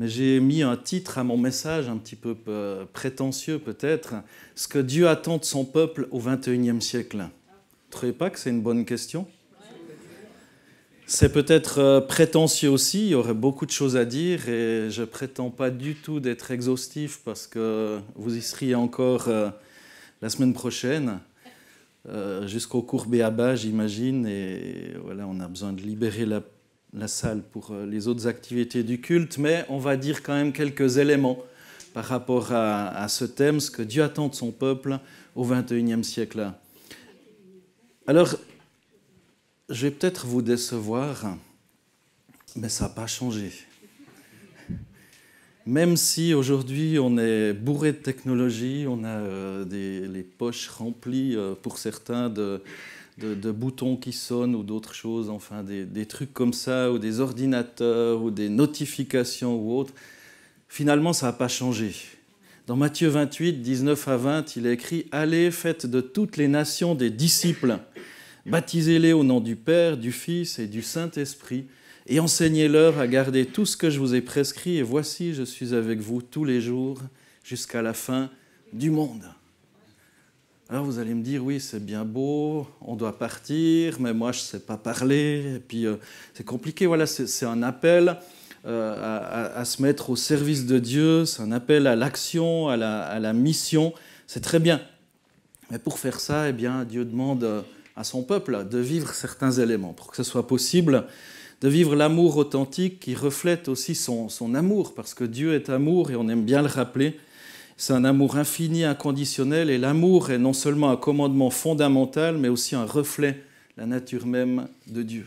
mais j'ai mis un titre à mon message, un petit peu prétentieux peut-être, « Ce que Dieu attend de son peuple au XXIe siècle ». Vous ne trouvez pas que c'est une bonne question ? C'est peut-être prétentieux aussi, il y aurait beaucoup de choses à dire et je ne prétends pas du tout d'être exhaustif parce que vous y seriez encore la semaine prochaine, jusqu'au cours B.A.B.A. j'imagine, et voilà, on a besoin de libérer la salle pour les autres activités du culte, mais on va dire quand même quelques éléments par rapport à ce thème, ce que Dieu attend de son peuple au XXIe siècle. Alors, je vais peut-être vous décevoir, mais ça n'a pas changé. Même si aujourd'hui on est bourré de technologie, on a les poches remplies pour certains de boutons qui sonnent ou d'autres choses, enfin des trucs comme ça, ou des ordinateurs, ou des notifications ou autres, finalement ça n'a pas changé. Dans Matthieu 28, 19 à 20, il est écrit « Allez, faites de toutes les nations des disciples ». Baptisez-les au nom du Père, du Fils et du Saint-Esprit, et enseignez-leur à garder tout ce que je vous ai prescrit, et voici, je suis avec vous tous les jours jusqu'à la fin du monde. Alors vous allez me dire, oui, c'est bien beau, on doit partir, mais moi je ne sais pas parler, et puis c'est compliqué. Voilà, c'est un appel à se mettre au service de Dieu, c'est un appel à l'action, à la mission, c'est très bien. Mais pour faire ça, eh bien, Dieu demande à son peuple de vivre certains éléments pour que ce soit possible, de vivre l'amour authentique qui reflète aussi son amour, parce que Dieu est amour et on aime bien le rappeler. C'est un amour infini, inconditionnel, et l'amour est non seulement un commandement fondamental, mais aussi un reflet de la nature même de Dieu.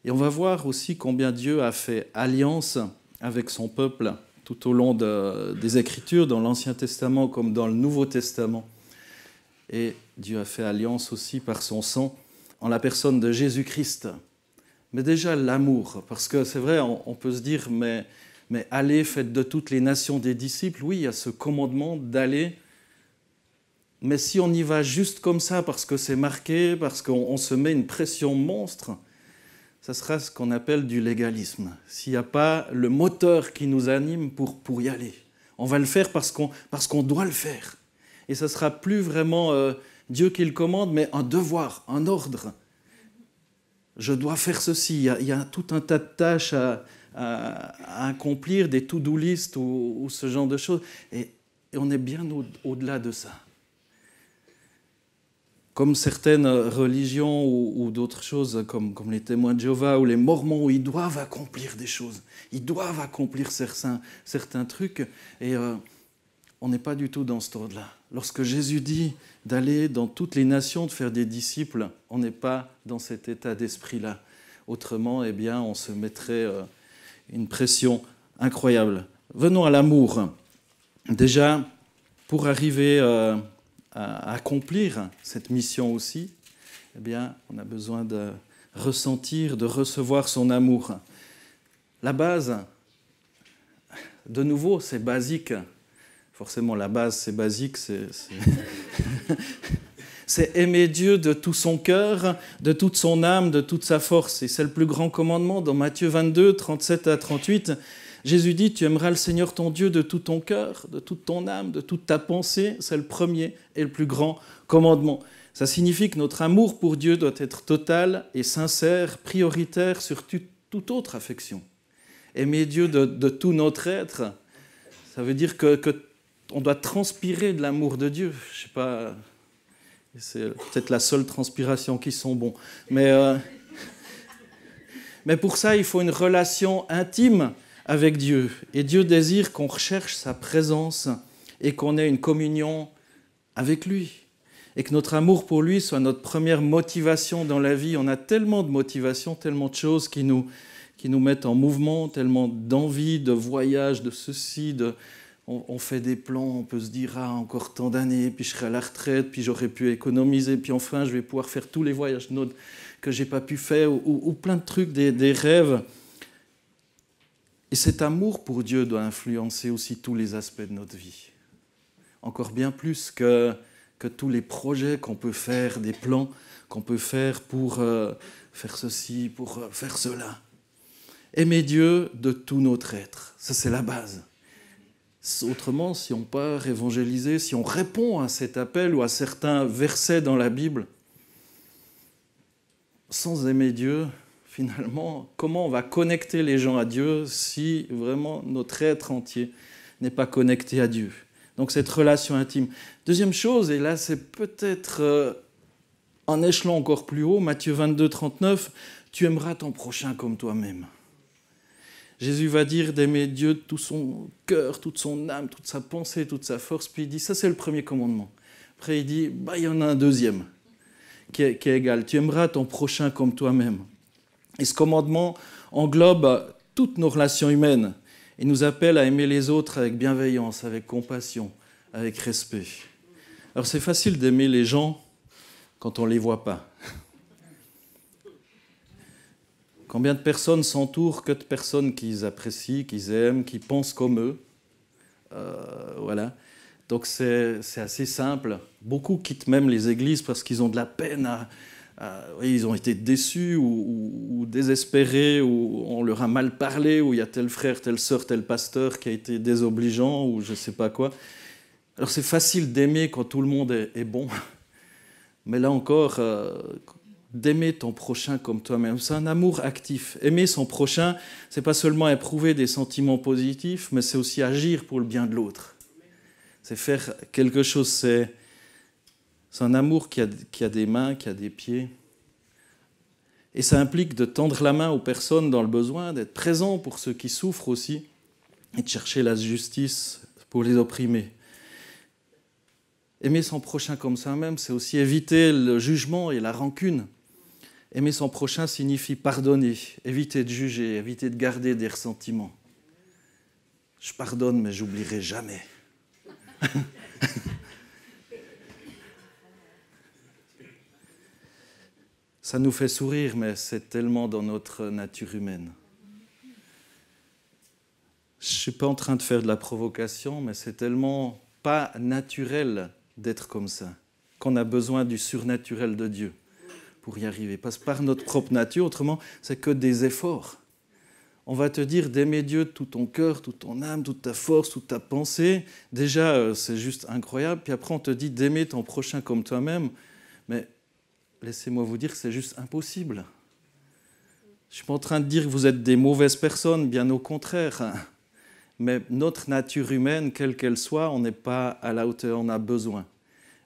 Et on va voir aussi combien Dieu a fait alliance avec son peuple tout au long des Écritures, dans l'Ancien Testament comme dans le Nouveau Testament. Et Dieu a fait alliance aussi par son sang en la personne de Jésus-Christ. Mais déjà l'amour, parce que c'est vrai, on peut se dire, mais allez, faites de toutes les nations des disciples. Oui, il y a ce commandement d'aller, mais si on y va juste comme ça, parce que c'est marqué, parce qu'on se met une pression monstre, ça sera ce qu'on appelle du légalisme. S'il n'y a pas le moteur qui nous anime pour y aller. On va le faire parce qu'on doit le faire. Et ça ne sera plus vraiment Dieu qui le commande, mais un devoir, un ordre. Je dois faire ceci. Il y a tout un tas de tâches à accomplir, des to-do list ou ce genre de choses. Et on est bien au-delà de ça. Comme certaines religions ou d'autres choses, comme les témoins de Jéhovah ou les Mormons, où ils doivent accomplir des choses. Ils doivent accomplir certains trucs. Et on n'est pas du tout dans cet ordre-là. Lorsque Jésus dit d'aller dans toutes les nations, de faire des disciples, on n'est pas dans cet état d'esprit-là. Autrement, eh bien, on se mettrait une pression incroyable. Venons à l'amour. Déjà, pour arriver à accomplir cette mission aussi, eh bien, on a besoin de ressentir, de recevoir son amour. La base, de nouveau, c'est basique. Forcément, la base, c'est basique, c'est aimer Dieu de tout son cœur, de toute son âme, de toute sa force. Et c'est le plus grand commandement dans Matthieu 22, 37 à 38. Jésus dit, tu aimeras le Seigneur ton Dieu de tout ton cœur, de toute ton âme, de toute ta pensée. C'est le premier et le plus grand commandement. Ça signifie que notre amour pour Dieu doit être total et sincère, prioritaire sur toute autre affection. Aimer Dieu de tout notre être, ça veut dire que on doit transpirer de l'amour de Dieu. Je ne sais pas, c'est peut-être la seule transpiration qui sent bon. Mais pour ça, il faut une relation intime avec Dieu. Et Dieu désire qu'on recherche sa présence et qu'on ait une communion avec lui. Et que notre amour pour lui soit notre première motivation dans la vie. On a tellement de motivations, tellement de choses qui nous mettent en mouvement, tellement d'envie, de voyage, de ceci, on fait des plans, on peut se dire « Ah, encore tant d'années, puis je serai à la retraite, puis j'aurais pu économiser, puis enfin, je vais pouvoir faire tous les voyages que je n'ai pas pu faire, ou plein de trucs, des rêves. » Et cet amour pour Dieu doit influencer aussi tous les aspects de notre vie. Encore bien plus que tous les projets qu'on peut faire, des plans qu'on peut faire pour faire ceci, pour faire cela. Aimer Dieu de tout notre être. Ça, c'est la base. Autrement, si on part évangéliser, si on répond à cet appel ou à certains versets dans la Bible, sans aimer Dieu, finalement, comment on va connecter les gens à Dieu si vraiment notre être entier n'est pas connecté à Dieu? Donc cette relation intime. Deuxième chose, et là c'est peut-être un échelon encore plus haut, Matthieu 22, 39, tu aimeras ton prochain comme toi-même. Jésus va dire d'aimer Dieu de tout son cœur, toute son âme, toute sa pensée, toute sa force, puis il dit, ça c'est le premier commandement. Après il dit, il y en a un deuxième qui est égal, tu aimeras ton prochain comme toi-même. Et ce commandement englobe toutes nos relations humaines. Il nous appelle à aimer les autres avec bienveillance, avec compassion, avec respect. Alors c'est facile d'aimer les gens quand on ne les voit pas. Combien de personnes s'entourent que de personnes qu'ils apprécient, qu'ils aiment, qui pensent comme eux. Voilà. Donc c'est assez simple. Beaucoup quittent même les églises parce qu'ils ont de la peine ils ont été déçus ou désespérés, ou on leur a mal parlé, ou il y a tel frère, telle sœur, tel pasteur qui a été désobligeant, ou je ne sais pas quoi. Alors c'est facile d'aimer quand tout le monde est bon, mais là encore, d'aimer ton prochain comme toi-même, c'est un amour actif. Aimer son prochain, ce n'est pas seulement éprouver des sentiments positifs, mais c'est aussi agir pour le bien de l'autre. C'est faire quelque chose, c'est un amour qui a des mains, qui a des pieds. Et ça implique de tendre la main aux personnes dans le besoin, d'être présent pour ceux qui souffrent aussi, et de chercher la justice pour les opprimés. Aimer son prochain comme soi-même, c'est aussi éviter le jugement et la rancune. Aimer son prochain signifie pardonner, éviter de juger, éviter de garder des ressentiments. Je pardonne, mais j'oublierai jamais. Ça nous fait sourire, mais c'est tellement dans notre nature humaine. Je ne suis pas en train de faire de la provocation, mais c'est tellement pas naturel d'être comme ça, qu'on a besoin du surnaturel de Dieu pour y arriver. Parce que par notre propre nature, autrement, c'est que des efforts. On va te dire d'aimer Dieu de tout ton cœur, toute ton âme, toute ta force, toute ta pensée. Déjà, c'est juste incroyable. Puis après, on te dit d'aimer ton prochain comme toi-même. Mais laissez-moi vous dire que c'est juste impossible. Je ne suis pas en train de dire que vous êtes des mauvaises personnes, bien au contraire. Mais notre nature humaine, quelle qu'elle soit, on n'est pas à la hauteur, on a besoin.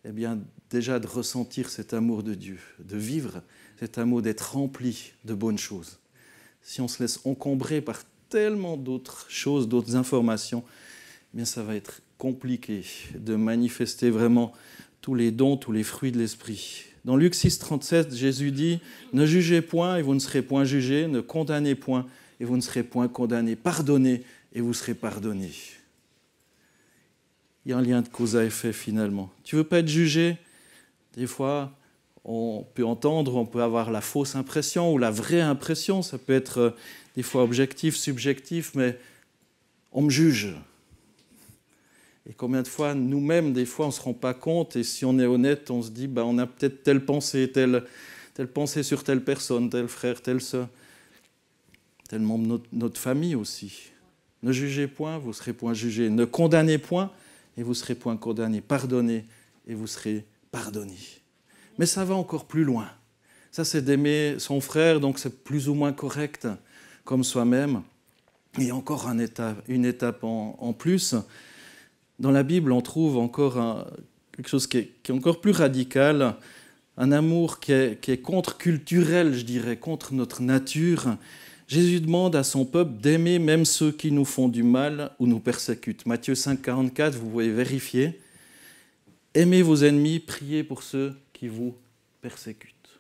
Eh bien, déjà de ressentir cet amour de Dieu, de vivre cet amour, d'être rempli de bonnes choses. Si on se laisse encombrer par tellement d'autres choses, d'autres informations, eh bien ça va être compliqué de manifester vraiment tous les dons, tous les fruits de l'esprit. Dans Luc 6, 37, Jésus dit « Ne jugez point et vous ne serez point jugés, ne condamnez point et vous ne serez point condamnés, pardonnez et vous serez pardonnés. » Il y a un lien de cause à effet finalement. Tu ne veux pas être jugé? Des fois, on peut entendre, on peut avoir la fausse impression ou la vraie impression. Ça peut être des fois objectif, subjectif, mais on me juge. Et combien de fois, nous-mêmes, des fois, on ne se rend pas compte, et si on est honnête, on se dit, on a peut-être telle pensée sur telle personne, tel frère, telle sœur, tel membre de notre famille aussi. Ne jugez point, vous ne serez point jugés. Ne condamnez point, et vous ne serez point condamnés. Pardonnez, et vous serez pardonnés. Mais ça va encore plus loin. Ça, c'est d'aimer son frère, donc c'est plus ou moins correct, comme soi-même. Et encore une étape en plus. Dans la Bible, on trouve encore quelque chose qui est encore plus radical, un amour qui est contre-culturel, je dirais, contre notre nature. Jésus demande à son peuple d'aimer même ceux qui nous font du mal ou nous persécutent. Matthieu 5, 44, vous pouvez vérifier. Aimez vos ennemis, priez pour ceux qui vous persécutent.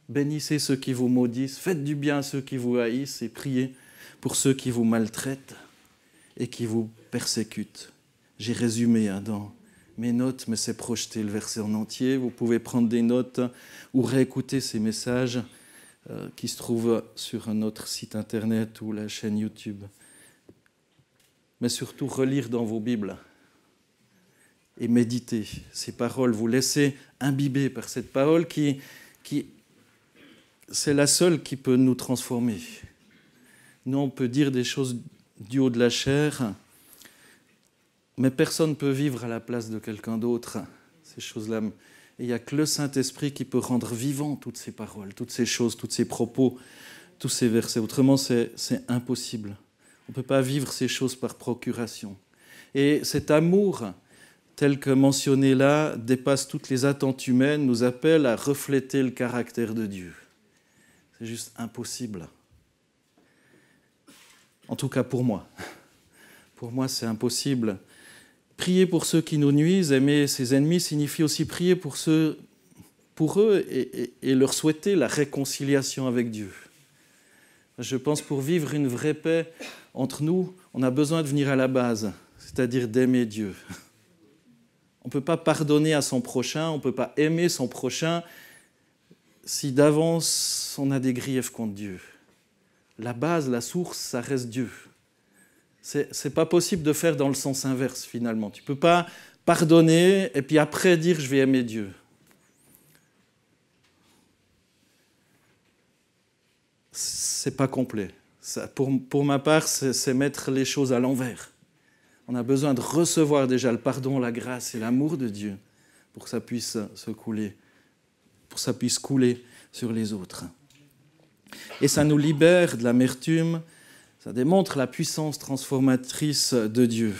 Bénissez ceux qui vous maudissent, faites du bien à ceux qui vous haïssent et priez pour ceux qui vous maltraitent et qui vous persécutent. J'ai résumé dans mes notes, mais c'est projeté le verset en entier. Vous pouvez prendre des notes ou réécouter ces messages qui se trouvent sur notre site internet ou la chaîne YouTube. Mais surtout, relire dans vos Bibles et méditer ces paroles. Vous laissez imbiber par cette parole qui c'est la seule qui peut nous transformer. Nous, on peut dire des choses du haut de la chair, mais personne ne peut vivre à la place de quelqu'un d'autre, ces choses-là. Et il n'y a que le Saint-Esprit qui peut rendre vivant toutes ces paroles, toutes ces choses, tous ces propos, tous ces versets. Autrement, c'est impossible. On ne peut pas vivre ces choses par procuration. Et cet amour, tel que mentionné là, dépasse toutes les attentes humaines, nous appelle à refléter le caractère de Dieu. C'est juste impossible. En tout cas pour moi. Pour moi, c'est impossible. Prier pour ceux qui nous nuisent, aimer ses ennemis, signifie aussi prier pour eux et leur souhaiter la réconciliation avec Dieu. Je pense pour vivre une vraie paix entre nous, on a besoin de venir à la base, c'est-à-dire d'aimer Dieu. On ne peut pas pardonner à son prochain, on ne peut pas aimer son prochain si d'avance on a des griefs contre Dieu. La base, la source, ça reste Dieu. C'est pas possible de faire dans le sens inverse, finalement. Tu ne peux pas pardonner et puis après dire « je vais aimer Dieu ». C'est pas complet. Ça, pour ma part, c'est mettre les choses à l'envers. On a besoin de recevoir déjà le pardon, la grâce et l'amour de Dieu pour que ça puisse se couler, pour que ça puisse couler sur les autres. Et ça nous libère de l'amertume, ça démontre la puissance transformatrice de Dieu.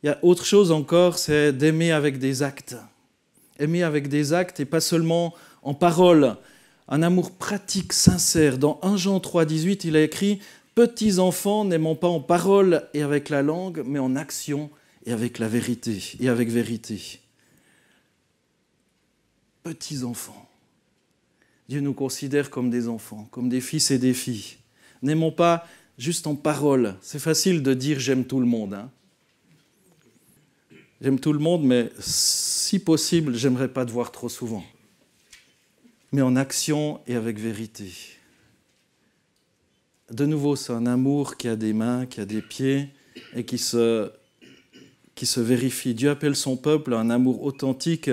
Il y a autre chose encore, c'est d'aimer avec des actes. Aimer avec des actes et pas seulement en parole. Un amour pratique, sincère. Dans 1 Jean 3, 18, il a écrit « Petits enfants, n'aimons pas en parole et avec la langue, mais en action et avec la vérité. » Et avec vérité. Petits enfants. Dieu nous considère comme des enfants, comme des fils et des filles. N'aimons pas juste en parole. C'est facile de dire « j'aime tout le monde ». J'aime tout le monde, mais si possible, j'aimerais pas te voir trop souvent. Mais en action et avec vérité. De nouveau, c'est un amour qui a des mains, qui a des pieds et qui se vérifie. Dieu appelle son peuple à un amour authentique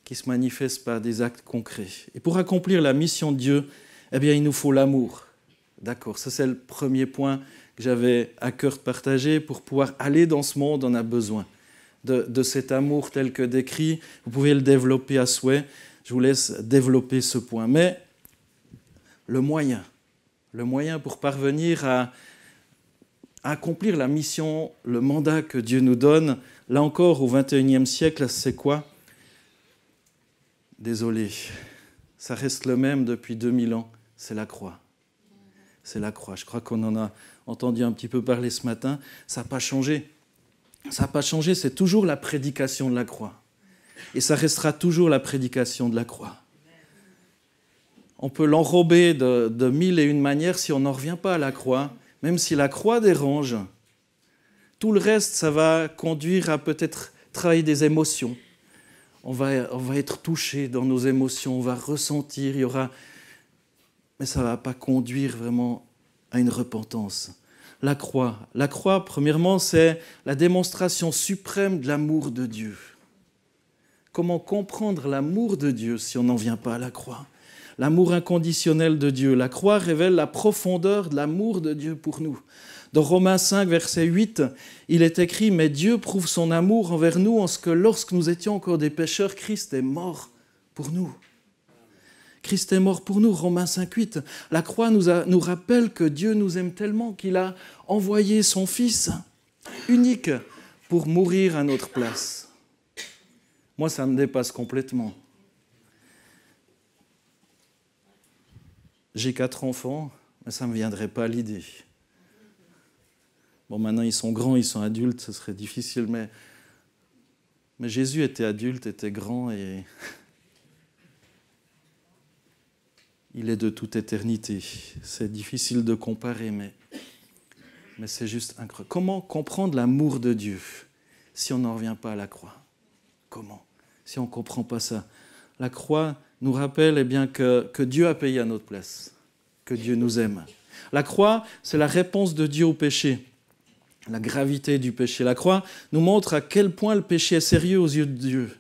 qui se manifeste par des actes concrets. Et pour accomplir la mission de Dieu, eh bien, il nous faut l'amour. D'accord, ça c'est le premier point que j'avais à cœur de partager. Pour pouvoir aller dans ce monde, on a besoin de cet amour tel que décrit. Vous pouvez le développer à souhait. Je vous laisse développer ce point. Mais le moyen pour parvenir à accomplir la mission, le mandat que Dieu nous donne, là encore au XXIe siècle, c'est quoi ? Désolé, ça reste le même depuis 2000 ans, c'est la croix. C'est la croix. Je crois qu'on en a entendu un petit peu parler ce matin. Ça n'a pas changé. Ça n'a pas changé, c'est toujours la prédication de la croix. Et ça restera toujours la prédication de la croix. On peut l'enrober de mille et une manières si on n'en revient pas à la croix. Même si la croix dérange, tout le reste, ça va conduire à peut-être travailler des émotions. On va être touché dans nos émotions, on va ressentir, il y aura... Mais ça ne va pas conduire vraiment à une repentance. La croix, premièrement, c'est la démonstration suprême de l'amour de Dieu. Comment comprendre l'amour de Dieu si on n'en vient pas à la croix ? L'amour inconditionnel de Dieu. La croix révèle la profondeur de l'amour de Dieu pour nous. Dans Romains 5, verset 8, il est écrit « Mais Dieu prouve son amour envers nous en ce que lorsque nous étions encore des pécheurs, Christ est mort pour nous. » Christ est mort pour nous, Romains 5, 8. La croix nous rappelle que Dieu nous aime tellement qu'il a envoyé son Fils unique pour mourir à notre place. Moi, ça me dépasse complètement. J'ai 4 enfants, mais ça ne me viendrait pas à l'idée. Bon, maintenant, ils sont grands, ils sont adultes, ce serait difficile, mais Jésus était adulte, était grand, et il est de toute éternité. C'est difficile de comparer, mais c'est juste incroyable. Comment comprendre l'amour de Dieu si on n'en revient pas à la croix ? Comment ? Si on ne comprend pas ça. La croix nous rappelle que Dieu a payé à notre place, que Dieu nous aime. La croix, c'est la réponse de Dieu au péché, la gravité du péché. La croix nous montre à quel point le péché est sérieux aux yeux de Dieu.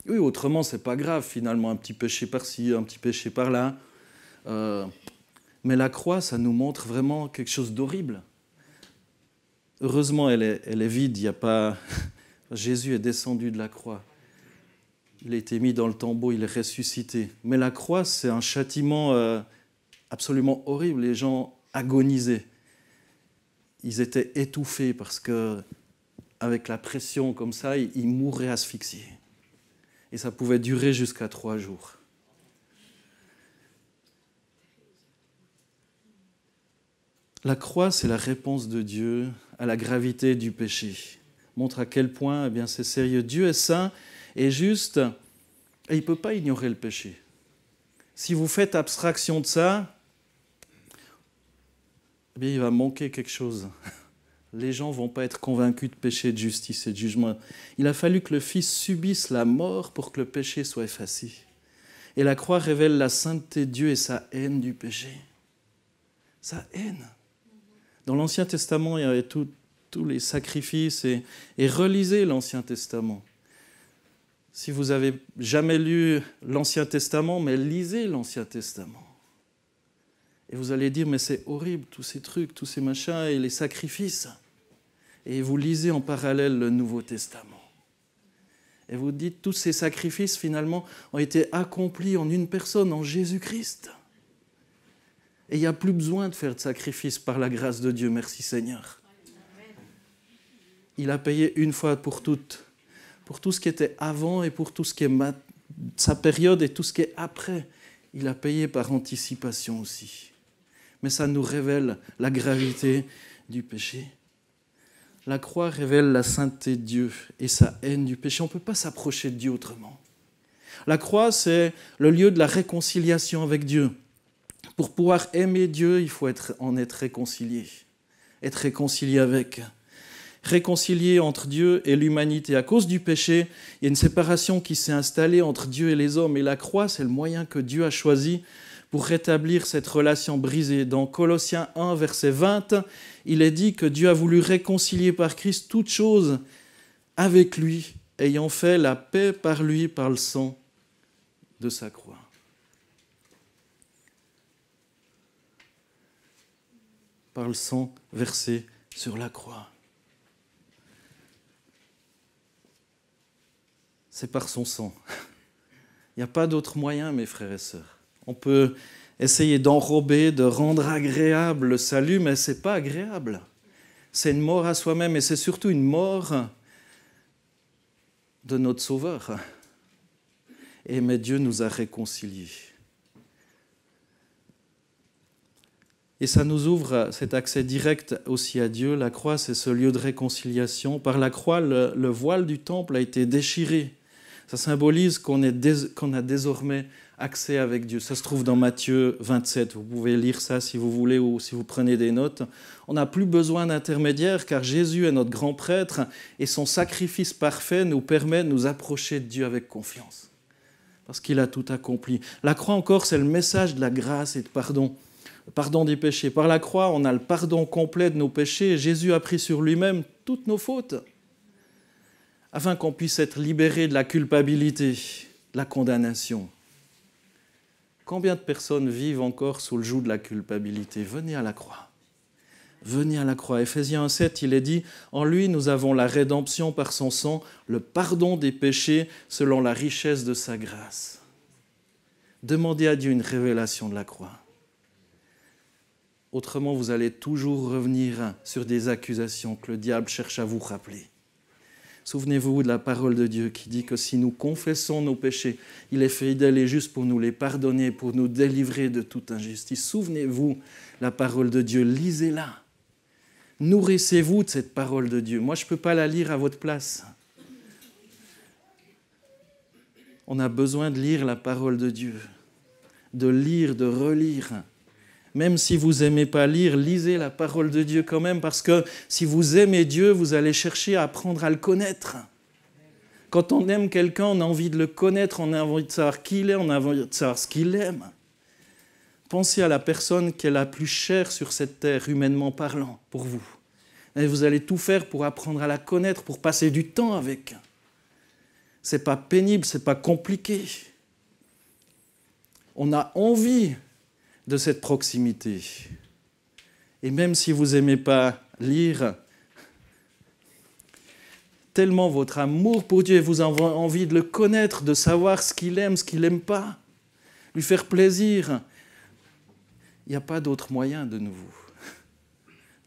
Oui, autrement, c'est pas grave, finalement, un petit péché par-ci, un petit péché par-là. Mais la croix, ça nous montre vraiment quelque chose d'horrible. Heureusement, elle est vide, il y a pas... Jésus est descendu de la croix. Il a été mis dans le tombeau, il est ressuscité. Mais la croix, c'est un châtiment absolument horrible. Les gens agonisaient. Ils étaient étouffés parce que, avec la pression comme ça, ils mouraient asphyxiés. Et ça pouvait durer jusqu'à 3 jours. La croix, c'est la réponse de Dieu à la gravité du péché. Montre à quel point eh bien, c'est sérieux. Dieu est saint et juste, et il ne peut pas ignorer le péché. Si vous faites abstraction de ça, eh bien, il va manquer quelque chose. Les gens ne vont pas être convaincus de péché, de justice et de jugement. Il a fallu que le Fils subisse la mort pour que le péché soit effacé. Et la croix révèle la sainteté de Dieu et sa haine du péché. Sa haine. Dans l'Ancien Testament, il y avait tous les sacrifices et relisez l'Ancien Testament. Si vous n'avez jamais lu l'Ancien Testament, mais lisez l'Ancien Testament. Et vous allez dire, mais c'est horrible, tous ces trucs, tous ces machins et les sacrifices. Et vous lisez en parallèle le Nouveau Testament. Et vous dites, tous ces sacrifices, finalement, ont été accomplis en une personne, en Jésus-Christ. Et il n'y a plus besoin de faire de sacrifices par la grâce de Dieu, merci Seigneur. Il a payé une fois pour toutes, pour tout ce qui était avant et pour tout ce qui est sa période et tout ce qui est après. Il a payé par anticipation aussi. Mais ça nous révèle la gravité du péché. La croix révèle la sainteté de Dieu et sa haine du péché. On ne peut pas s'approcher de Dieu autrement. La croix, c'est le lieu de la réconciliation avec Dieu. Pour pouvoir aimer Dieu, il faut en être réconcilié. Être réconcilié avec. Réconcilié entre Dieu et l'humanité. À cause du péché, il y a une séparation qui s'est installée entre Dieu et les hommes. Et la croix, c'est le moyen que Dieu a choisi pour rétablir cette relation brisée. Dans Colossiens 1, verset 20, il est dit que Dieu a voulu réconcilier par Christ toutes choses avec lui, ayant fait la paix par lui, par le sang de sa croix. Par le sang versé sur la croix. C'est par son sang. Il n'y a pas d'autre moyen, mes frères et sœurs. On peut essayer d'enrober, de rendre agréable le salut, mais ce n'est pas agréable. C'est une mort à soi-même et c'est surtout une mort de notre Sauveur. Mais Dieu nous a réconciliés. Et ça nous ouvre cet accès direct aussi à Dieu. La croix, c'est ce lieu de réconciliation. Par la croix, le voile du temple a été déchiré. Ça symbolise qu'on a désormais accès avec Dieu. Ça se trouve dans Matthieu 27. Vous pouvez lire ça si vous voulez ou si vous prenez des notes. On n'a plus besoin d'intermédiaire car Jésus est notre grand prêtre et son sacrifice parfait nous permet de nous approcher de Dieu avec confiance. Parce qu'il a tout accompli. La croix encore, c'est le message de la grâce et de pardon. Le pardon des péchés. Par la croix, on a le pardon complet de nos péchés. Jésus a pris sur lui-même toutes nos fautes afin qu'on puisse être libéré de la culpabilité, de la condamnation. Combien de personnes vivent encore sous le joug de la culpabilité? Venez à la croix. Venez à la croix. Éphésiens 1,7, il est dit « En lui, nous avons la rédemption par son sang, le pardon des péchés selon la richesse de sa grâce. » Demandez à Dieu une révélation de la croix. Autrement, vous allez toujours revenir sur des accusations que le diable cherche à vous rappeler. Souvenez-vous de la parole de Dieu qui dit que si nous confessons nos péchés, il est fidèle et juste pour nous les pardonner, pour nous délivrer de toute injustice. Souvenez-vous de la parole de Dieu, lisez-la. Nourrissez-vous de cette parole de Dieu. Moi, je ne peux pas la lire à votre place. On a besoin de lire la parole de Dieu, de lire, de relire. Même si vous n'aimez pas lire, lisez la parole de Dieu quand même, parce que si vous aimez Dieu, vous allez chercher à apprendre à le connaître. Quand on aime quelqu'un, on a envie de le connaître, on a envie de savoir qui il est, on a envie de savoir ce qu'il aime. Pensez à la personne qui est la plus chère sur cette terre, humainement parlant, pour vous. Et vous allez tout faire pour apprendre à la connaître, pour passer du temps avec. c'est pas pénible, c'est pas compliqué. On a envie de cette proximité. Et même si vous n'aimez pas lire, tellement votre amour pour Dieu, vous avez envie de le connaître, de savoir ce qu'il aime, ce qu'il n'aime pas, lui faire plaisir. Il n'y a pas d'autre moyen de nouveau.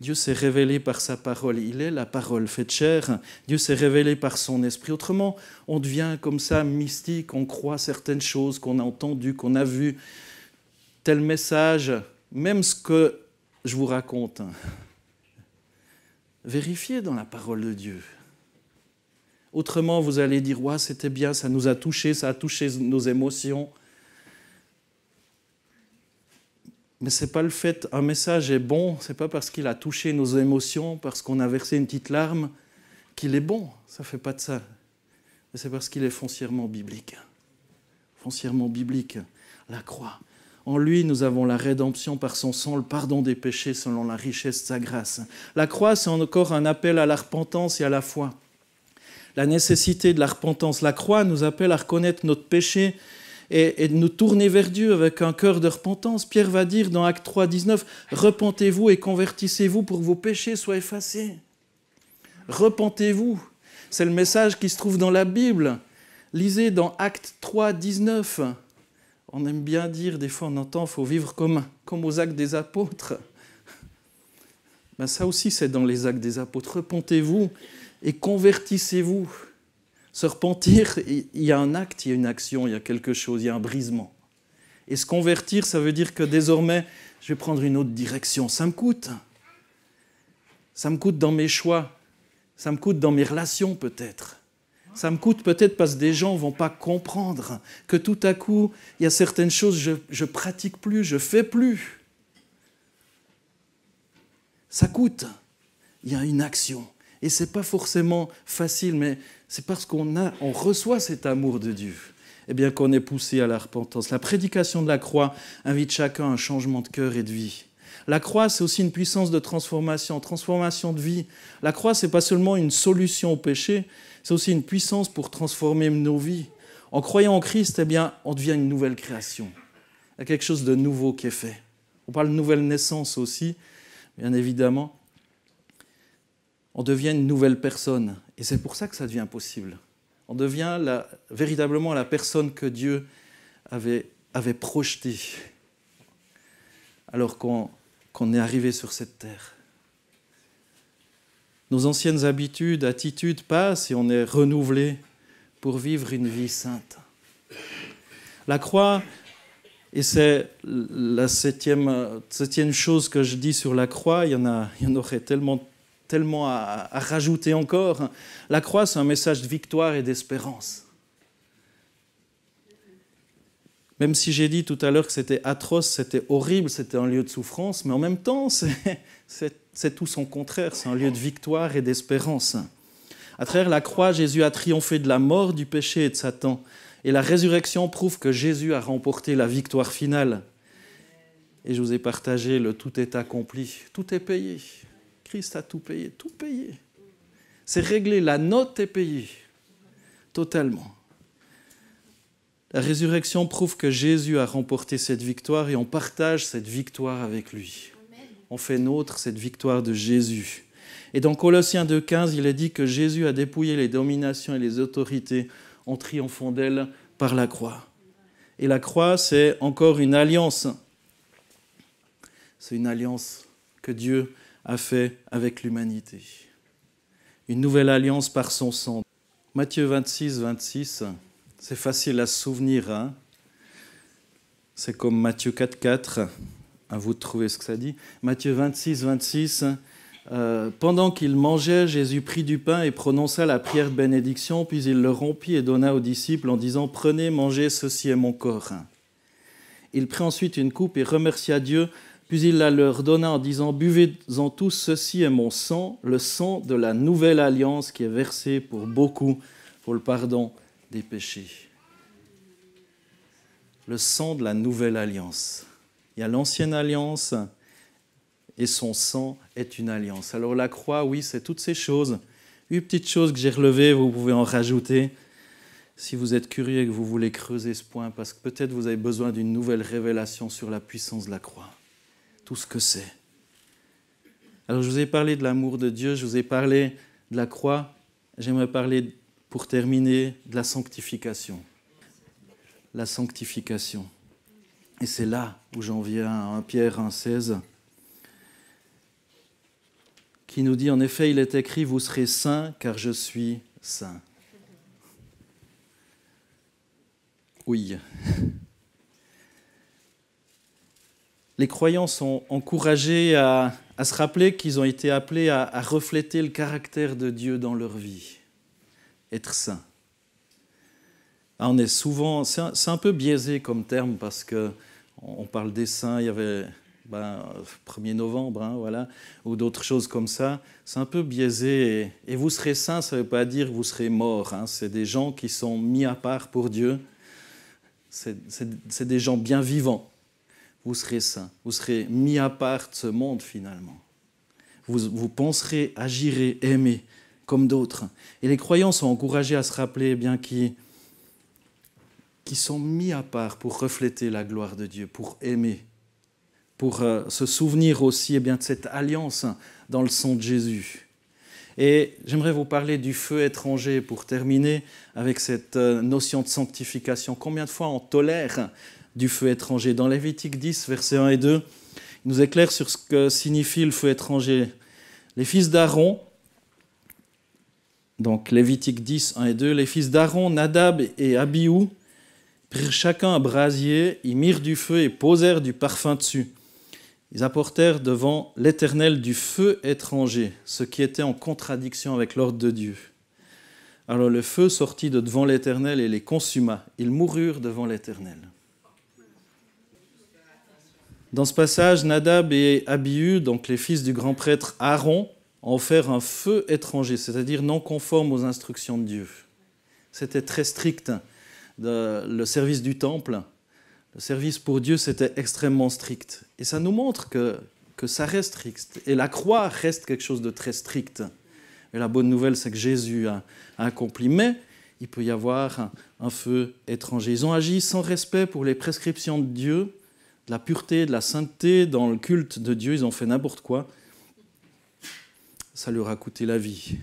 Dieu s'est révélé par sa parole. Il est la parole faite chair. Dieu s'est révélé par son esprit. Autrement, on devient comme ça mystique, on croit certaines choses qu'on a entendues, qu'on a vues, tel message, même ce que je vous raconte. Vérifiez dans la parole de Dieu. Autrement, vous allez dire « Ouais, c'était bien, ça nous a touchés, ça a touché nos émotions. » Mais ce n'est pas le fait, un message est bon, ce n'est pas parce qu'il a touché nos émotions, parce qu'on a versé une petite larme, qu'il est bon. Ça ne fait pas de ça. Mais c'est parce qu'il est foncièrement biblique. Foncièrement biblique. La croix. En lui, nous avons la rédemption par son sang, le pardon des péchés selon la richesse de sa grâce. La croix, c'est encore un appel à la repentance et à la foi. La nécessité de la repentance. La croix nous appelle à reconnaître notre péché et de nous tourner vers Dieu avec un cœur de repentance. Pierre va dire dans Actes 3, 19, « Repentez-vous et convertissez-vous pour que vos péchés soient effacés. » Repentez-vous. C'est le message qui se trouve dans la Bible. Lisez dans Actes 3, 19. On aime bien dire, des fois on entend, il faut vivre comme aux Actes des Apôtres. Ben ça aussi, c'est dans les Actes des Apôtres. Repentez-vous et convertissez-vous. Se repentir, il y a un acte, il y a une action, il y a quelque chose, il y a un brisement. Et se convertir, ça veut dire que désormais, je vais prendre une autre direction. Ça me coûte. Ça me coûte dans mes choix. Ça me coûte dans mes relations peut-être. Ça me coûte peut-être parce que des gens ne vont pas comprendre que tout à coup, il y a certaines choses que je ne pratique plus, je ne fais plus. Ça coûte. Il y a une action. Et ce n'est pas forcément facile, mais c'est parce qu'on reçoit cet amour de Dieu, eh bien qu'on est poussé à la repentance. La prédication de la croix invite chacun à un changement de cœur et de vie. La croix, c'est aussi une puissance de transformation de vie. La croix, ce n'est pas seulement une solution au péché, c'est aussi une puissance pour transformer nos vies. En croyant en Christ, eh bien, on devient une nouvelle création. Il y a quelque chose de nouveau qui est fait. On parle de nouvelle naissance aussi, bien évidemment. On devient une nouvelle personne. Et c'est pour ça que ça devient possible. On devient véritablement la personne que Dieu avait projetée alors qu'on est arrivé sur cette terre. Nos anciennes habitudes, attitudes passent et on est renouvelé pour vivre une vie sainte. La croix, et c'est la septième chose que je dis sur la croix, il y en aurait tellement à rajouter encore. La croix, c'est un message de victoire et d'espérance. Même si j'ai dit tout à l'heure que c'était atroce, c'était horrible, c'était un lieu de souffrance, mais en même temps, c'est tout son contraire, c'est un lieu de victoire et d'espérance. À travers la croix, Jésus a triomphé de la mort, du péché et de Satan. Et la résurrection prouve que Jésus a remporté la victoire finale. Et je vous ai partagé le « tout est accompli », tout est payé. Christ a tout payé, tout payé. C'est réglé, la note est payée, totalement. La résurrection prouve que Jésus a remporté cette victoire et on partage cette victoire avec lui. On fait nôtre cette victoire de Jésus. Et dans Colossiens 2,15, il est dit que Jésus a dépouillé les dominations et les autorités en triomphant d'elles par la croix. Et la croix, c'est encore une alliance. C'est une alliance que Dieu a fait avec l'humanité. Une nouvelle alliance par son sang. Matthieu 26, 26, c'est facile à se souvenir. Hein? C'est comme Matthieu 4, 4. À vous de trouver ce que ça dit. Matthieu 26, 26. Pendant qu'il mangeait, Jésus prit du pain et prononça la prière de bénédiction, puis il le rompit et donna aux disciples en disant « Prenez, mangez, ceci est mon corps. » Il prit ensuite une coupe et remercia Dieu. Puis il la leur donna en disant « Buvez-en tous, ceci est mon sang, le sang de la nouvelle alliance qui est versé pour beaucoup pour le pardon des péchés. » Le sang de la nouvelle alliance. Il y a l'ancienne alliance et son sang est une alliance. Alors la croix, oui, c'est toutes ces choses. Une petite chose que j'ai relevée, vous pouvez en rajouter. si vous êtes curieux et que vous voulez creuser ce point, parce que peut-être vous avez besoin d'une nouvelle révélation sur la puissance de la croix, tout ce que c'est. Alors je vous ai parlé de l'amour de Dieu, je vous ai parlé de la croix, j'aimerais parler, pour terminer, de la sanctification. La sanctification. Et c'est là où j'en viens à 1 Pierre 1,16, qui nous dit, en effet, il est écrit, vous serez saints, car je suis saint. Oui. Les croyants sont encouragés à se rappeler qu'ils ont été appelés à refléter le caractère de Dieu dans leur vie. Être saint. On est souvent, c'est un peu biaisé comme terme parce qu'on parle des saints, il y avait 1er novembre, voilà, ou d'autres choses comme ça. C'est un peu biaisé. Et vous serez saints, ça ne veut pas dire que vous serez morts. C'est des gens qui sont mis à part pour Dieu. C'est des gens bien vivants. Vous serez saints. Vous serez mis à part de ce monde finalement. Vous penserez, agirez, aimerez comme d'autres. Et les croyants sont encouragés à se rappeler qu'ils sont mis à part pour refléter la gloire de Dieu, pour aimer, pour se souvenir aussi de cette alliance dans le sang de Jésus. Et j'aimerais vous parler du feu étranger pour terminer avec cette notion de sanctification. Combien de fois on tolère du feu étranger? Dans Lévitique 10, versets 1 et 2, il nous éclaire sur ce que signifie le feu étranger. Les fils d'Aaron, donc Lévitique 10, 1 et 2, les fils d'Aaron, Nadab et Abihu, prirent chacun un brasier, y mirent du feu et posèrent du parfum dessus. Ils apportèrent devant l'Éternel du feu étranger, ce qui était en contradiction avec l'ordre de Dieu. Alors le feu sortit de devant l'Éternel et les consuma. Ils moururent devant l'Éternel. Dans ce passage, Nadab et Abihu, donc les fils du grand prêtre Aaron, ont offert un feu étranger, c'est-à-dire non conforme aux instructions de Dieu. C'était très strict. Le service du temple, le service pour Dieu, c'était extrêmement strict. Et ça nous montre que ça reste strict. Et la croix reste quelque chose de très strict. Et la bonne nouvelle, c'est que Jésus a accompli. Mais il peut y avoir un feu étranger. Ils ont agi sans respect pour les prescriptions de Dieu, de la pureté, de la sainteté, dans le culte de Dieu. Ils ont fait n'importe quoi. Ça leur a coûté la vie.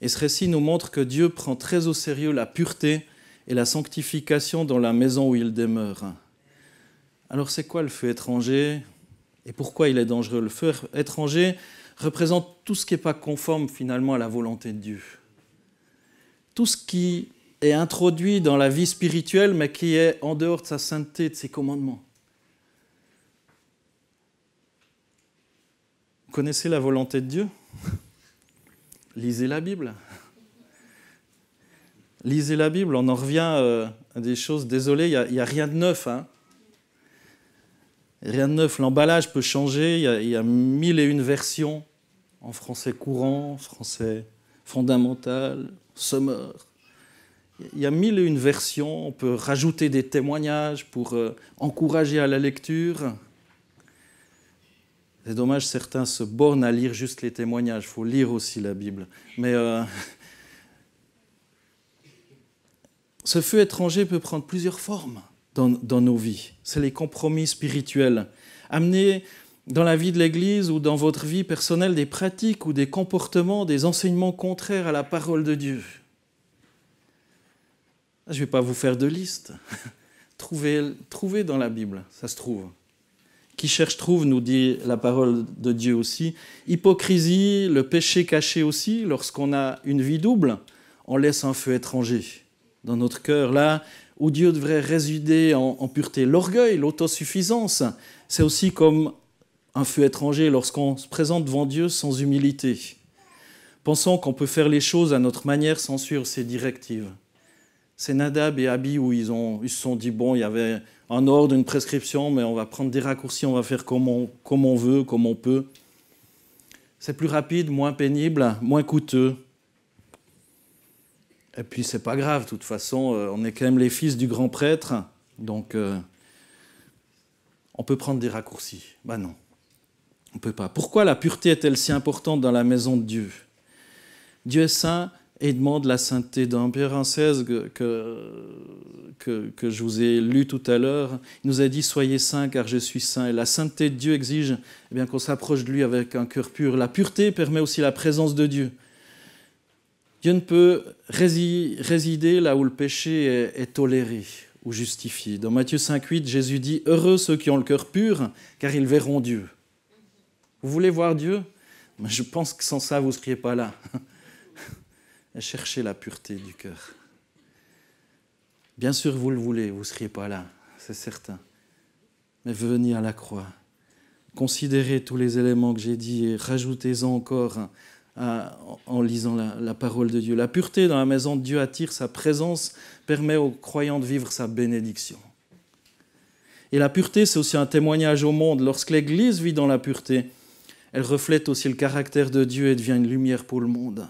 Et ce récit nous montre que Dieu prend très au sérieux la pureté et la sanctification dans la maison où il demeure. Alors c'est quoi le feu étranger et pourquoi il est dangereux? Le feu étranger représente tout ce qui n'est pas conforme finalement à la volonté de Dieu. Tout ce qui est introduit dans la vie spirituelle mais qui est en dehors de sa sainteté, de ses commandements. Vous connaissez la volonté de Dieu? Lisez la Bible. Lisez la Bible, on en revient à des choses, désolé, il n'y a rien de neuf. Rien de neuf, l'emballage peut changer, il y a 1001 versions en français courant, français fondamental, summer. Il y a 1001 versions, on peut rajouter des témoignages pour encourager à la lecture. C'est dommage, certains se bornent à lire juste les témoignages, il faut lire aussi la Bible. Mais ce feu étranger peut prendre plusieurs formes dans nos vies. C'est les compromis spirituels. Amener dans la vie de l'Église ou dans votre vie personnelle des pratiques ou des comportements, des enseignements contraires à la parole de Dieu. Je ne vais pas vous faire de liste. Trouvez dans la Bible, ça se trouve. Qui cherche trouve, nous dit la parole de Dieu aussi. Hypocrisie, le péché caché aussi, lorsqu'on a une vie double, on laisse un feu étranger dans notre cœur, là où Dieu devrait résider en pureté. L'orgueil, l'autosuffisance, c'est aussi comme un feu étranger lorsqu'on se présente devant Dieu sans humilité. Pensons qu'on peut faire les choses à notre manière sans suivre ses directives. C'est Nadab et Abihu où ils se sont dit, bon, il y avait un ordre, une prescription, mais on va prendre des raccourcis, on va faire comme on veut, comme on peut. C'est plus rapide, moins pénible, moins coûteux. Et puis, c'est pas grave, de toute façon, on est quand même les fils du grand prêtre, donc on peut prendre des raccourcis. Ben non, on ne peut pas. Pourquoi la pureté est-elle si importante dans la maison de Dieu? Dieu est saint Et il demande la sainteté. Dans Pierre 1,16 que je vous ai lu tout à l'heure, il nous a dit « Soyez saints car je suis saint ». Et la sainteté de Dieu exige bien qu'on s'approche de lui avec un cœur pur. La pureté permet aussi la présence de Dieu. Dieu ne peut résider là où le péché est toléré ou justifié. Dans Matthieu 5,8, Jésus dit « Heureux ceux qui ont le cœur pur, car ils verront Dieu ». Vous voulez voir Dieu ? Mais je pense que sans ça, vous ne seriez pas là. Cherchez la pureté du cœur. Bien sûr, vous le voulez, vous ne seriez pas là, c'est certain. Mais venez à la croix. Considérez tous les éléments que j'ai dit et rajoutez-en encore en lisant la parole de Dieu. La pureté dans la maison de Dieu attire sa présence, permet aux croyants de vivre sa bénédiction. Et la pureté, c'est aussi un témoignage au monde. Lorsque l'Église vit dans la pureté, elle reflète aussi le caractère de Dieu et devient une lumière pour le monde.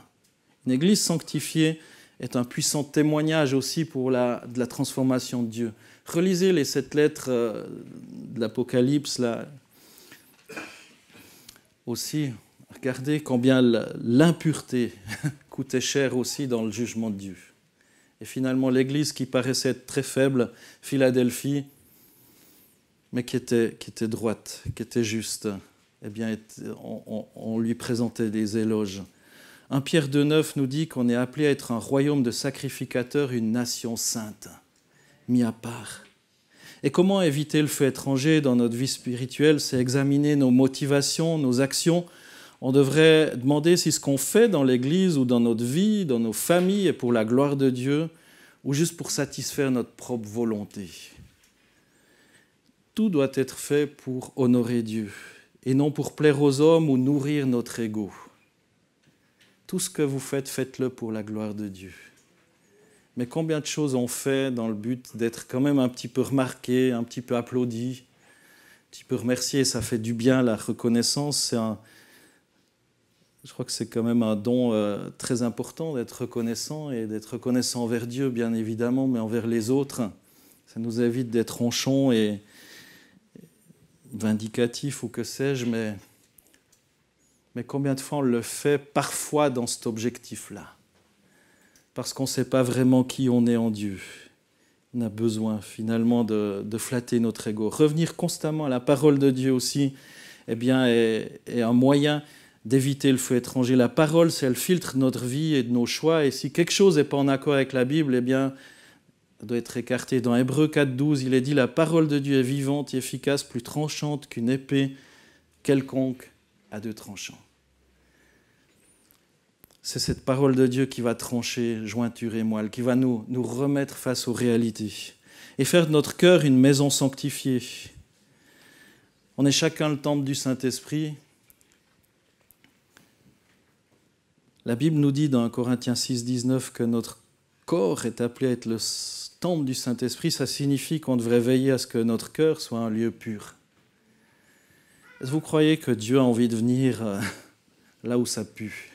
Une Église sanctifiée est un puissant témoignage aussi pour de la transformation de Dieu. Relisez les 7 lettres de l'Apocalypse, là. Aussi, regardez combien l'impureté coûtait cher aussi dans le jugement de Dieu. Et finalement, l'Église qui paraissait être très faible, Philadelphie, mais qui était droite, qui était juste, eh bien, on lui présentait des éloges. 1 Pierre 2,9 nous dit qu'on est appelé à être un royaume de sacrificateurs, une nation sainte, mis à part. Et comment éviter le feu étranger dans notre vie spirituelle ? C'est examiner nos motivations, nos actions. On devrait demander si ce qu'on fait dans l'Église ou dans notre vie, dans nos familles, est pour la gloire de Dieu ou juste pour satisfaire notre propre volonté. Tout doit être fait pour honorer Dieu et non pour plaire aux hommes ou nourrir notre ego. Tout ce que vous faites, faites-le pour la gloire de Dieu. Mais combien de choses on fait dans le but d'être quand même un petit peu remarqué, un petit peu applaudi, un petit peu remercié, ça fait du bien, la reconnaissance. Je crois que c'est quand même un don très important d'être reconnaissant et d'être reconnaissant envers Dieu, bien évidemment, mais envers les autres. Ça nous évite d'être ronchons et vindicatifs ou que sais-je, mais combien de fois on le fait parfois dans cet objectif-là ? Parce qu'on ne sait pas vraiment qui on est en Dieu. On a besoin finalement de flatter notre ego. Revenir constamment à la parole de Dieu aussi eh bien, est un moyen d'éviter le feu étranger. La parole, c'est le filtre de notre vie et de nos choix. Et si quelque chose n'est pas en accord avec la Bible, eh bien, ça doit être écarté. Dans Hébreux 4,12, il est dit « La parole de Dieu est vivante et efficace, plus tranchante qu'une épée quelconque à 2 tranchants. » C'est cette parole de Dieu qui va trancher jointure et moelle, qui va nous remettre face aux réalités et faire de notre cœur une maison sanctifiée. On est chacun le temple du Saint-Esprit. La Bible nous dit dans 1 Corinthiens 6,19 que notre corps est appelé à être le temple du Saint-Esprit. Ça signifie qu'on devrait veiller à ce que notre cœur soit un lieu pur. Est-ce que vous croyez que Dieu a envie de venir là où ça pue ?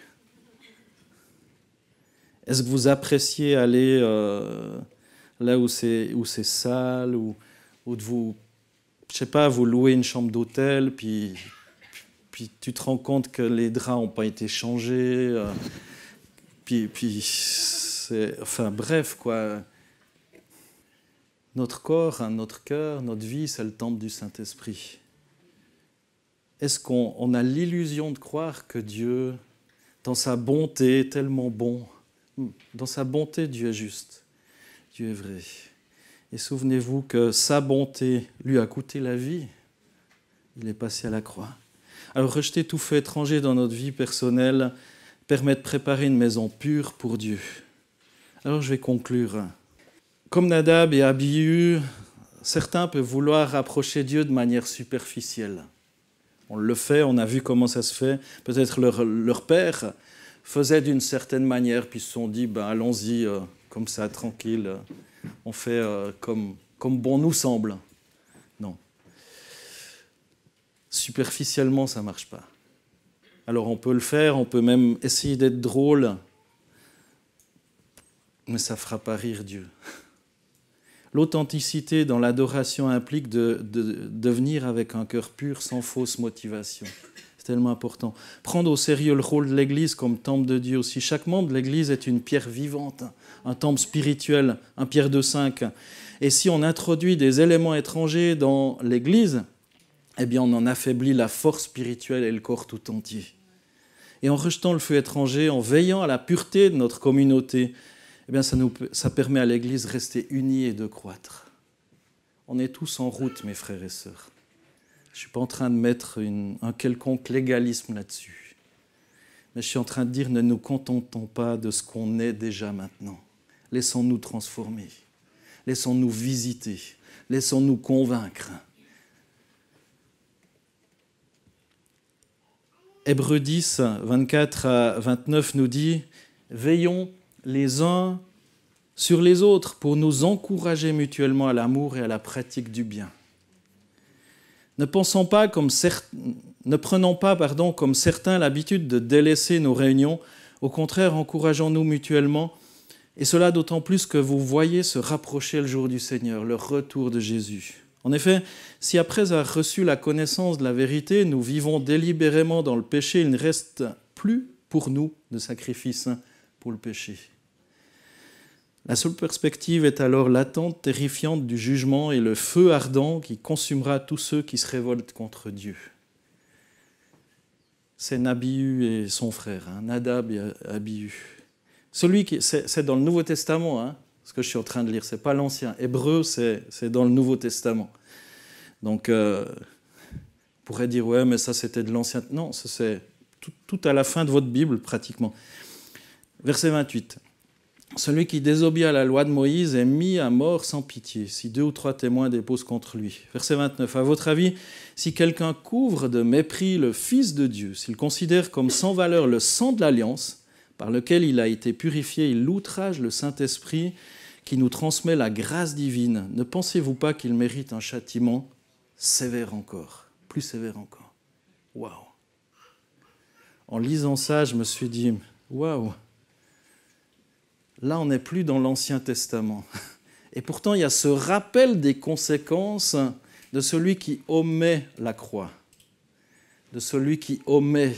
Est-ce que vous appréciez aller là où c'est sale ou de vous, je sais pas, vous louer une chambre d'hôtel, puis tu te rends compte que les draps n'ont pas été changés, puis c'est, enfin bref quoi. Notre corps, notre cœur, notre vie, c'est le temple du Saint-Esprit. Est-ce qu'on a l'illusion de croire que Dieu, dans sa bonté, est tellement bon ? Dans sa bonté, Dieu est juste, Dieu est vrai. Et souvenez-vous que sa bonté lui a coûté la vie. Il est passé à la croix. Alors rejeter tout feu étranger dans notre vie personnelle permet de préparer une maison pure pour Dieu. Alors je vais conclure. Comme Nadab et Abihu, certains peuvent vouloir rapprocher Dieu de manière superficielle. On le fait, on a vu comment ça se fait. Peut-être leur père faisaient d'une certaine manière, puis ils se sont dit, allons-y, comme ça, tranquille, on fait comme bon nous semble. Non. Superficiellement, ça ne marche pas. Alors on peut le faire, on peut même essayer d'être drôle, mais ça ne fera pas rire Dieu. L'authenticité dans l'adoration implique de venir avec un cœur pur, sans fausse motivation. tellement important. Prendre au sérieux le rôle de l'Église comme temple de Dieu aussi. Chaque membre de l'Église est une pierre vivante, un temple spirituel, un pierre de 5. Et si on introduit des éléments étrangers dans l'Église, eh bien on en affaiblit la force spirituelle et le corps tout entier. Et en rejetant le feu étranger, en veillant à la pureté de notre communauté, eh bien ça permet à l'Église de rester unie et de croître. On est tous en route, mes frères et sœurs. Je ne suis pas en train de mettre un quelconque légalisme là-dessus. Mais je suis en train de dire, ne nous contentons pas de ce qu'on est déjà maintenant. Laissons-nous transformer. Laissons-nous visiter. Laissons-nous convaincre. Hébreux 10, 24 à 29 nous dit « Veillons les uns sur les autres pour nous encourager mutuellement à l'amour et à la pratique du bien. Ne prenons pas comme certains l'habitude de délaisser nos réunions, au contraire, encourageons-nous mutuellement, et cela d'autant plus que vous voyez se rapprocher le jour du Seigneur, le retour de Jésus. En effet, si après avoir reçu la connaissance de la vérité, nous vivons délibérément dans le péché, il ne reste plus pour nous de sacrifice pour le péché. La seule perspective est alors l'attente terrifiante du jugement et le feu ardent qui consumera tous ceux qui se révoltent contre Dieu. C'est Nabihu et son frère, Nadab et Abihu. C'est dans le Nouveau Testament, ce que je suis en train de lire, ce n'est pas l'Ancien. Hébreu, c'est dans le Nouveau Testament. Donc, on pourrait dire, ouais, mais ça c'était de l'Ancien. Non, c'est tout à la fin de votre Bible, pratiquement. Verset 28. Celui qui désobéit à la loi de Moïse est mis à mort sans pitié, si 2 ou 3 témoins déposent contre lui. Verset 29. À votre avis, si quelqu'un couvre de mépris le Fils de Dieu, s'il considère comme sans valeur le sang de l'Alliance, par lequel il a été purifié, il outrage le Saint-Esprit qui nous transmet la grâce divine, ne pensez-vous pas qu'il mérite un châtiment sévère encore, plus sévère encore? Waouh! En lisant ça, je me suis dit, waouh! Là, on n'est plus dans l'Ancien Testament. Et pourtant, il y a ce rappel des conséquences de celui qui omet la croix. De celui qui omet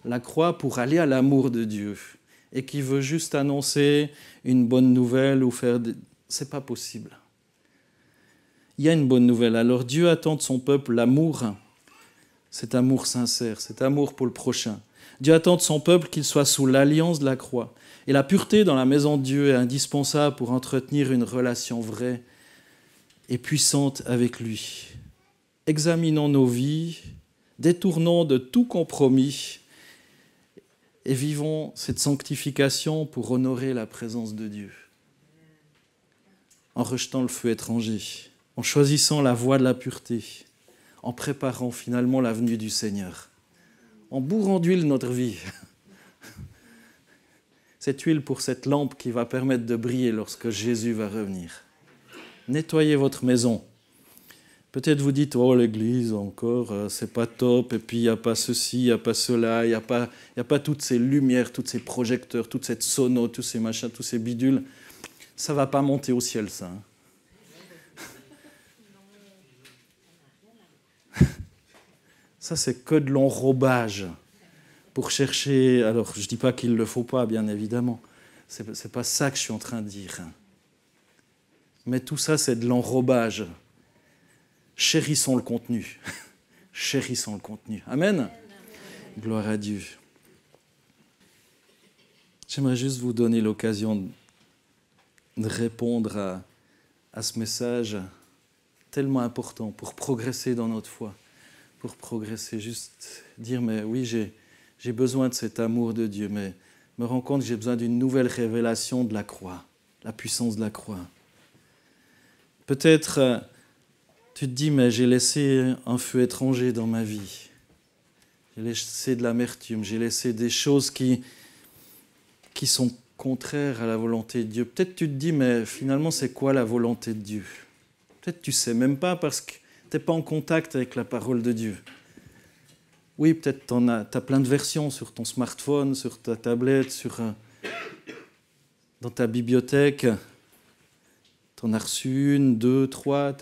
la croix pour aller à l'amour de Dieu. Et qui veut juste annoncer une bonne nouvelle ou faire... C'est pas possible. Il y a une bonne nouvelle. Alors Dieu attend de son peuple l'amour, cet amour sincère, cet amour pour le prochain. Dieu attend de son peuple qu'il soit sous l'alliance de la croix. Et la pureté dans la maison de Dieu est indispensable pour entretenir une relation vraie et puissante avec lui. Examinons nos vies, détournons de tout compromis et vivons cette sanctification pour honorer la présence de Dieu. En rejetant le feu étranger, en choisissant la voie de la pureté, en préparant finalement la venue du Seigneur, en bourrant d'huile notre vie. Cette huile pour cette lampe qui va permettre de briller lorsque Jésus va revenir. Nettoyez votre maison. Peut-être vous dites, oh l'église encore, c'est pas top, et puis il n'y a pas ceci, il n'y a pas cela, il n'y a pas toutes ces lumières, tous ces projecteurs, toute cette sono, tous ces machins, tous ces bidules. Ça ne va pas monter au ciel, ça. Ça, c'est que de l'enrobage pour chercher... Alors, je ne dis pas qu'il ne le faut pas, bien évidemment. Ce n'est pas ça que je suis en train de dire. Mais tout ça, c'est de l'enrobage. Chérissons le contenu. Chérissons le contenu. Amen. Gloire à Dieu. J'aimerais juste vous donner l'occasion de répondre à ce message tellement important pour progresser dans notre foi. Pour progresser, juste dire, mais oui, j'ai besoin de cet amour de Dieu, mais me rends compte que j'ai besoin d'une nouvelle révélation de la croix, la puissance de la croix. Peut-être, tu te dis, mais j'ai laissé un feu étranger dans ma vie. J'ai laissé de l'amertume, j'ai laissé des choses qui sont contraires à la volonté de Dieu. Peut-être tu te dis, mais finalement, c'est quoi la volonté de Dieu? Peut-être tu ne sais même pas parce que tu n'es pas en contact avec la parole de Dieu. Oui, peut-être tu as plein de versions sur ton smartphone, sur ta tablette, dans ta bibliothèque. Tu en as reçu 1, 2, 3.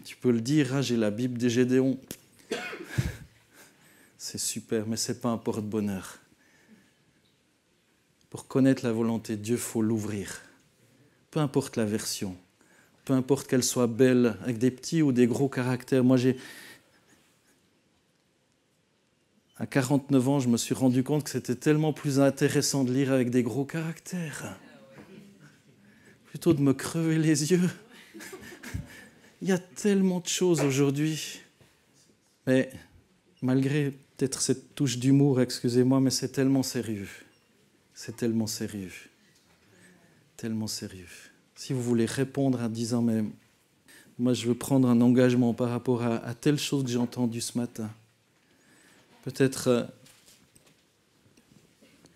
Tu peux le dire, j'ai la Bible des Gédéons. c'est super, mais ce n'est pas un porte-bonheur. Pour connaître la volonté de Dieu, il faut l'ouvrir. Peu importe la version, peu importe qu'elle soit belle, avec des petits ou des gros caractères. Moi, à 49 ans, je me suis rendu compte que c'était tellement plus intéressant de lire avec des gros caractères. Plutôt de me crever les yeux. Il y a tellement de choses aujourd'hui. Mais malgré peut-être cette touche d'humour, excusez-moi, mais c'est tellement sérieux. C'est tellement sérieux. Tellement sérieux. Si vous voulez répondre en disant, mais moi je veux prendre un engagement par rapport à telle chose que j'ai entendue ce matin, peut-être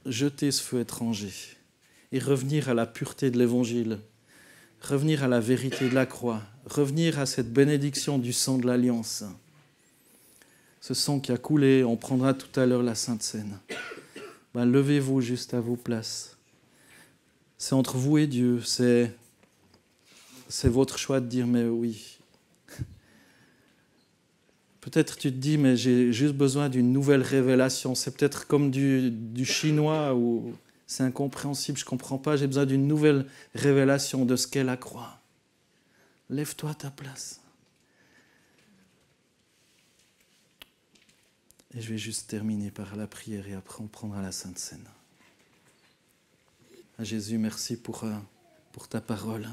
jeter ce feu étranger et revenir à la pureté de l'Évangile, revenir à la vérité de la croix, revenir à cette bénédiction du sang de l'Alliance. Ce sang qui a coulé, on prendra tout à l'heure la Sainte Seine. Levez-vous juste à vos places. C'est entre vous et Dieu, c'est votre choix de dire mais oui. Peut-être tu te dis mais j'ai juste besoin d'une nouvelle révélation. C'est peut-être comme du chinois où c'est incompréhensible, je ne comprends pas. J'ai besoin d'une nouvelle révélation de ce qu'est la croix. Lève-toi à ta place. Et je vais juste terminer par la prière et après on prendra la Sainte Seine. Jésus, merci pour ta parole.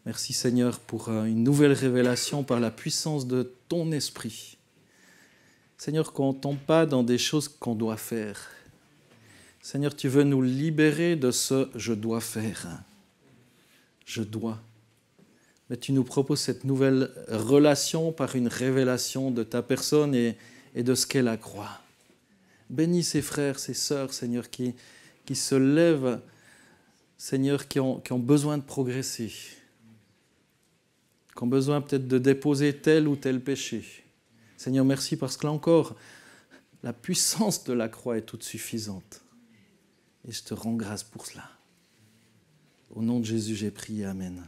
Merci Seigneur pour une nouvelle révélation par la puissance de ton esprit. Seigneur, qu'on ne tombe pas dans des choses qu'on doit faire. Seigneur, tu veux nous libérer de ce « je dois faire ». Je dois. Mais tu nous proposes cette nouvelle relation par une révélation de ta personne et de ce qu'est la croix. Bénis ces frères, ces sœurs, Seigneur, qui se lèvent, Seigneur, qui ont besoin de progresser, qui ont besoin peut-être de déposer tel ou tel péché. Seigneur, merci parce que là encore, la puissance de la croix est toute suffisante. Et je te rends grâce pour cela. Au nom de Jésus, j'ai prié. Amen.